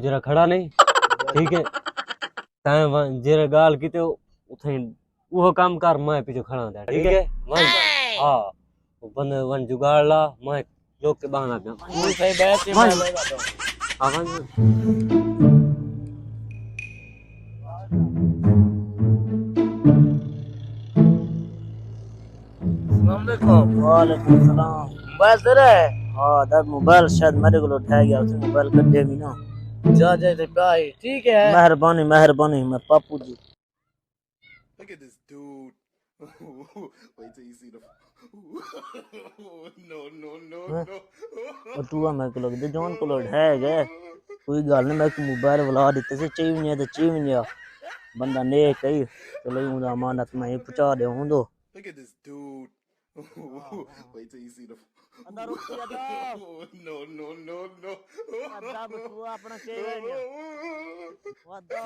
जरा खड़ा नहीं ठीक है तैं जरा गाल की तो उथे वो काम कर मैं पीछे खड़ा था ठीक है वन हां वन वन जुगाड़ ला मैं लोग के बहाना पे तू सही बैठ मैं बैठा तो हां अस्सलाम वालेकुम। वालेकुम सलाम। मोबाइल तेरा है? हाँ दर मोबाइल शायद मेरे को उठा गया उसने मोबाइल कटे भी ना। जा जा ते भाई ठीक है। मेहरबानी मेहरबानी मैं पापू जी। Look at this dude. Wait till you see the. No. और तू मैं को लग दे जॉन को उठा गया कोई गल नहीं मैं मोबाइल बुला देते से चाहिए नहीं तो चाहिए नहीं बंदा नेक कही चलो मुझे अमानत में पहुंचा दे हूं दो। Look at this dude. Wait till you see the. अंदर रुक जा No. अदब तू अपना चाहिए वादा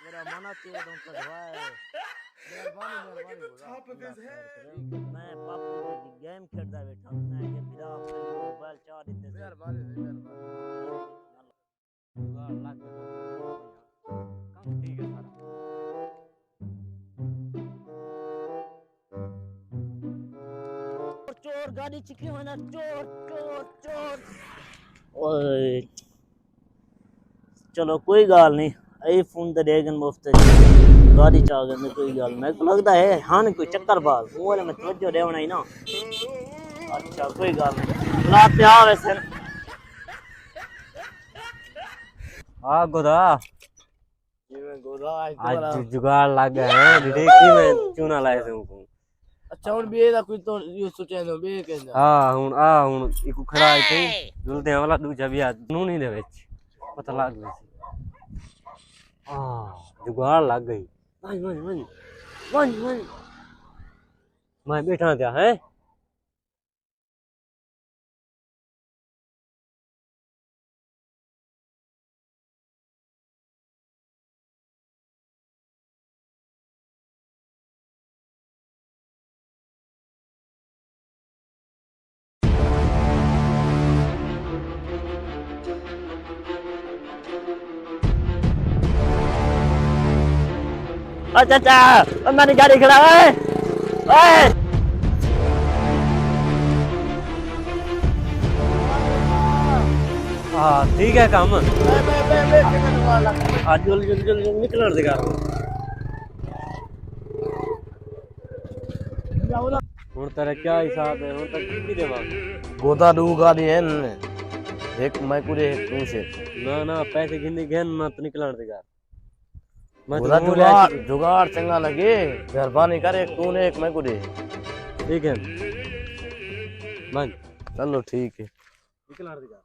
मेरा मना चाहिए तुम तक Top of his head. मैं पापू जी गेम खेलता बैठा मैं ये मेरा मोबाइल चार्ज देते से लग काम ठीक है सारा चोर गाड़ी चिकी होना चोर चोर चोर ओए चलो कोई गल नहीं आई फोन ते देगन मुफ्त गाड़ी चा गए कोई गल मेरे को लगता है हाँ कोई चक्कर बाज वो वाले में तवज्जो देवना ही ना। अच्छा कोई गल नहीं लाते आ वैसे हां गोदा ये गोदा आज जुगाड़ लग गया है देखी मैं चूना लाए से हूं अच्छा हुन बे दा कोई तो यो सोचे नो बे के हां हुन इको खड़ा है थे जुलते वाला दूजा भी आज नू नहीं दे विच पता लग गई जुगाड़ लग गई वन मैं बैठा था है अच्छा मेरी गाड़ी खड़ा है ओए ठीक है काम बे आज जल्दी निकल देगा हुन तेरा क्या हिसाब है हुन तक की देवा गोदा दू गाड़ी है एक मैं कुरे एक तू से ना पैसे गिनने गहन मत निकल देगा मैं गोदा तो जुगाड़ चंगा लगे मेहरबानी कर एक तू ने एक मैं कुरे ठीक है मन चलो ठीक है निकल देगा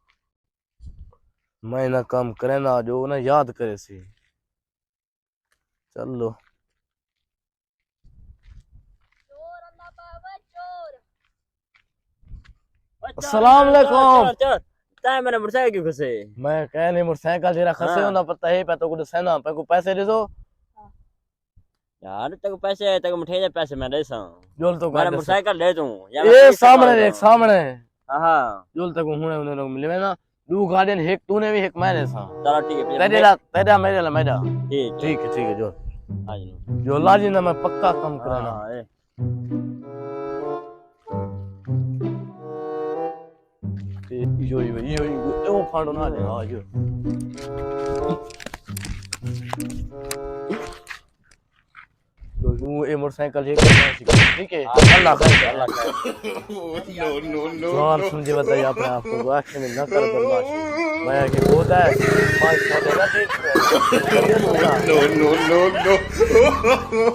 मैं ना काम करे ना जो ना याद करे सी चलो अस्सलाम वालेकुम ताए मेरा मोटरसाइकिल क्यों खसे मैं कह नहीं मोटरसाइकिल तेरा खसे होना पता है पे तो कुछ सेना पे को पैसे दे दो यार तेरे को पैसे तेरे को मिठाई दे पैसे मैं दे सा जोल तो मेरा मोटरसाइकिल दे दूं ये सामने देख सामने हां जोल तक हुने उन्हें लोग मिले ना दू गार्डन एक तूने भी एक मैंने सा चलो ठीक है तेरा मेरा ठीक है जो आज जो लाजी ना मैं पक्का काम कराना हां यो फाड़ो ना दे हां यो तो ये मोटरसाइकिल एक ठीक है अल्लाह खैर No. और समझे बताइए अपने आप को आखिर में न कर बर्दाश्त मैं कि होता है 5 साल का ठीक है No.